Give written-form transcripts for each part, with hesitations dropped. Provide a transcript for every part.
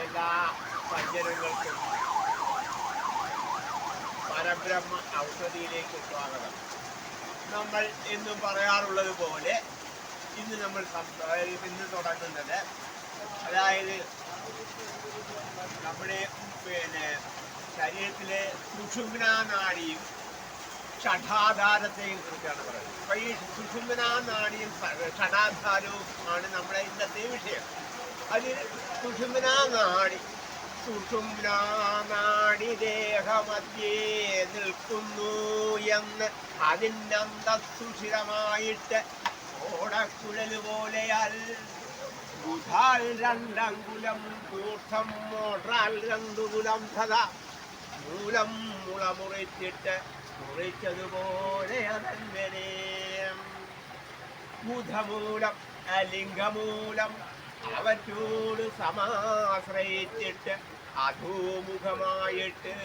എല്ലാ സജ്ജനങ്ങൾക്കും പരബ്രഹ്മ ഔഷധിയിലേക്ക് സ്വാഗതം. നമ്മൾ എന്നും പറയാറുള്ളത് പോലെ ഇന്ന് തുടങ്ങുന്നത്, അതായത് നമ്മുടെ ശരീരത്തിലെ സുഷുമ്നാ നാഡിയും ഷഠാധാരത്തെയും കുറിച്ചാണ് പറയുന്നത്. അപ്പൊ ഈ സുഷുമ്നാ നാഡിയും ഷഠാധാരവും ആണ് നമ്മുടെ ഇന്നത്തെ വിഷയം. അതിൽ സുഷുമ്നാ നാഡി ദേഹമധ്യേ നിൽക്കുന്നു എന്ന് അതിനന്തസുഷിരമായിട്ട് ഓടക്കുഴല് പോലെയാൽ ബുധാൽ രണ്ടങ്കുലം കൂർത്തം മോട്ടാൽ രണ്ടുകുലം സദാ മൂലം മുളമുറിച്ചിട്ട് മുറിച്ചതുപോലെ അതങ്ങനെ ബുധമൂലം അലിംഗമൂലം അവറ്റോട് സമാശ്രയിച്ചിട്ട് അധോമുഖമായിട്ട്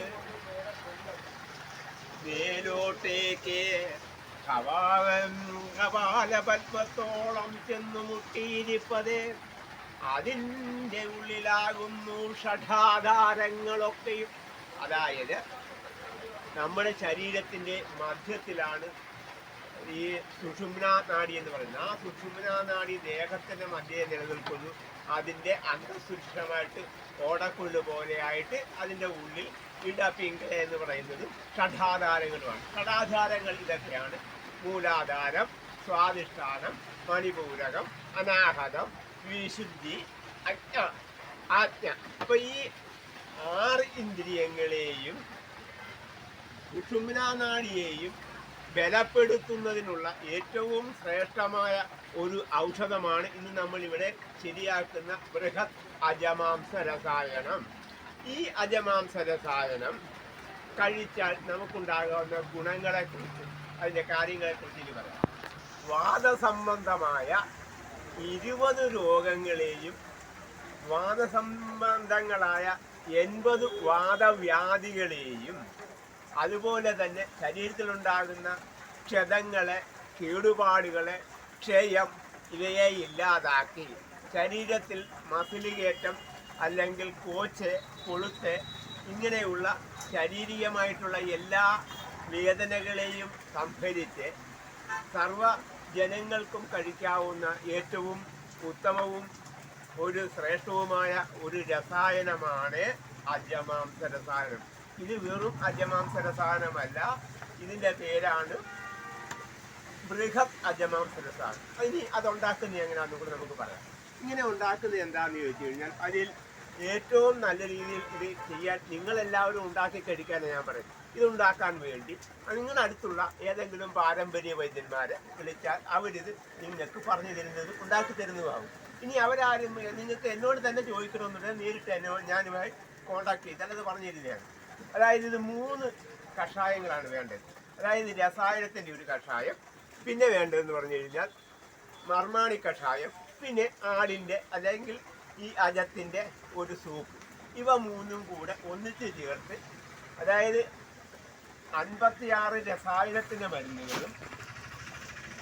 മേലോട്ടേക്ക് കപാലപത്മത്തോളം ചെന്നു മുട്ടിയിരിപ്പത് അതിൻ്റെ ഉള്ളിലാകുന്നു ഷഠാധാരങ്ങളൊക്കെയും. അതായത് നമ്മുടെ ശരീരത്തിൻ്റെ മധ്യത്തിലാണ് ഈ സുഷുമ്നാ നാഡി എന്ന് പറയുന്നത്. ആ സുഷുമ്നാ നാഡി ദേഹത്തിൻ്റെ മധ്യേ നിലനിൽക്കുന്നു. അതിൻ്റെ അന്തസുഷിരമായിട്ട് ഓടക്കുള്ളു പോലെയായിട്ട് അതിൻ്റെ ഉള്ളിൽ ഇടപിംഗ എന്ന് പറയുന്നത് ഷഠാധാരങ്ങളുമാണ്. ഷഠാധാരങ്ങൾ ഇതൊക്കെയാണ്: മൂലാധാരം, സ്വാധിഷ്ഠാനം, മണിപൂരകം, അനാഹതം, വിശുദ്ധി, ആജ്ഞ. അപ്പൊ ഈ 6 ഇന്ദ്രിയങ്ങളെയും സുഷുമ്നാ നാഡിയെയും ബലപ്പെടുത്തുന്നതിനുള്ള ഏറ്റവും ശ്രേഷ്ഠമായ ഒരു ഔഷധമാണ് ഇന്ന് നമ്മൾ ഇവിടെ ശരിയാക്കുന്ന ബൃഹത് അജമാംസ രസായനം. ഈ അജമാംസ രസായനം കഴിച്ചാൽ നമുക്കുണ്ടാകാവുന്ന ഗുണങ്ങളെക്കുറിച്ച്, അതിൻ്റെ കാര്യങ്ങളെക്കുറിച്ച് ഇനി പറയാം. വാദസംബന്ധമായ 20 രോഗങ്ങളെയും വാദസംബന്ധങ്ങളായ 80 വാദവ്യാധികളെയും അതുപോലെ തന്നെ ശരീരത്തിലുണ്ടാകുന്ന ക്ഷതങ്ങളെ, കേടുപാടുകളെ, ക്ഷയം ഇവയെ ഇല്ലാതാക്കി ശരീരത്തിൽ മസിലുകയറ്റം അല്ലെങ്കിൽ കോച്ച്, കൊളുത്ത് ഇങ്ങനെയുള്ള ശാരീരികമായിട്ടുള്ള എല്ലാ വേദനകളെയും സംഭരിച്ച് സർവ ജനങ്ങൾക്കും കഴിക്കാവുന്ന ഏറ്റവും ഉത്തമവും ഒരു ശ്രേഷ്ഠവുമായ ഒരു രസായനമാണ് അജമാംസ രസായനം. ഇത് വെറും അജമാംസ രസായനമല്ല, ഇതിൻ്റെ പേരാണ് ബൃഹത് അജമാംസ രസായനം. ഇനി അതുണ്ടാക്കുന്നത് എങ്ങനെയാണെന്ന് കൂടെ നമുക്ക് പറയാം. ഇങ്ങനെ ഉണ്ടാക്കുന്നത് എന്താണെന്ന് ചോദിച്ചു കഴിഞ്ഞാൽ, അതിൽ ഏറ്റവും നല്ല രീതിയിൽ ഇത് ചെയ്യാൻ നിങ്ങളെല്ലാവരും ഉണ്ടാക്കി കഴിക്കാനാണ് ഞാൻ പറയുന്നത്. ഇതുണ്ടാക്കാൻ വേണ്ടി നിങ്ങളുടെ അടുത്തുള്ള ഏതെങ്കിലും പാരമ്പര്യ വൈദ്യന്മാരെ വിളിച്ചാൽ അവരിത് നിങ്ങൾക്ക് പറഞ്ഞു തരുന്നത്, ഉണ്ടാക്കി തരുന്നതാകും. ഇനി അവരാരും നിങ്ങൾക്ക് എന്നോട് തന്നെ ചോദിക്കണമെന്നുണ്ടെങ്കിൽ നേരിട്ട് ഞാനുമായി കോൺടാക്ട് ചെയ്താൽ അത് പറഞ്ഞു തരുന്നതാണ്. അതായത് ഇത് 3 കഷായങ്ങളാണ് വേണ്ടത്. അതായത് രസായനത്തിൻ്റെ ഒരു കഷായം, പിന്നെ വേണ്ടതെന്ന് പറഞ്ഞു കഴിഞ്ഞാൽ മർമാണി കഷായം, പിന്നെ ആടിൻ്റെ അല്ലെങ്കിൽ ഈ അജത്തിൻ്റെ ഒരു സൂപ്പ്. ഇവ 3ഉം കൂടെ ഒന്നിച്ച് ചേർത്ത്, അതായത് 56 രസായനത്തിൻ്റെ മരുന്നുകളും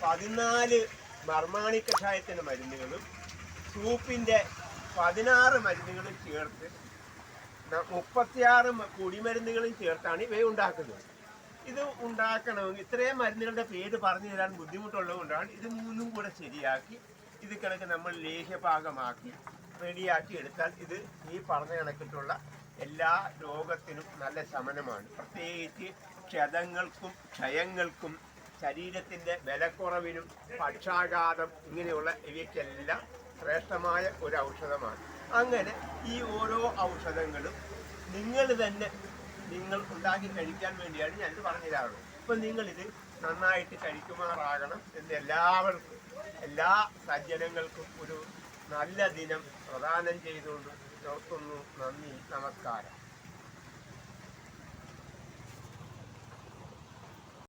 14 മർമാണി കഷായത്തിൻ്റെ മരുന്നുകളും സൂപ്പിൻ്റെ 16 മരുന്നുകളും ചേർത്ത് 36 കുടിമരുന്നുകളും ചേർത്താണ് ഇവയെ ഉണ്ടാക്കുന്നത്. ഇത് ഉണ്ടാക്കണമെങ്കിൽ ഇത്രയും മരുന്നുകളുടെ പേര് പറഞ്ഞു തരാൻ ബുദ്ധിമുട്ടുള്ളത് കൊണ്ടാണ് ഇത് 3ഉം കൂടെ ശരിയാക്കി ഇത് കണക്ക് നമ്മൾ ലേഹ്യപാകമാക്കി റെഡിയാക്കി എടുത്താൽ ഇത് ഈ പറഞ്ഞ കണക്കിട്ടുള്ള എല്ലാ രോഗത്തിനും നല്ല ശമനമാണ്. പ്രത്യേകിച്ച് ക്ഷതങ്ങൾക്കും ക്ഷയങ്ങൾക്കും ശരീരത്തിൻ്റെ ബലക്കുറവിനും പക്ഷാഘാതം ഇങ്ങനെയുള്ള ഇവയ്ക്കെല്ലാം ശ്രേഷ്ഠമായ ഒരു ഔഷധമാണ്. അങ്ങനെ ഈ ഓരോ ഔഷധങ്ങളും നിങ്ങൾ ഉണ്ടാക്കി കഴിക്കാൻ വേണ്ടിയാണ് ഞാനിത് പറഞ്ഞു തരാറുള്ളത്. അപ്പം നിങ്ങളിത് നന്നായിട്ട് കഴിക്കുമാറാകണം എന്ന് എല്ലാവർക്കും, എല്ലാ സജ്ജനങ്ങൾക്കും ഒരു നല്ല ദിനം പ്രദാനം ചെയ്തുകൊണ്ട് നിർത്തുന്നു. നന്ദി, നമസ്കാരം.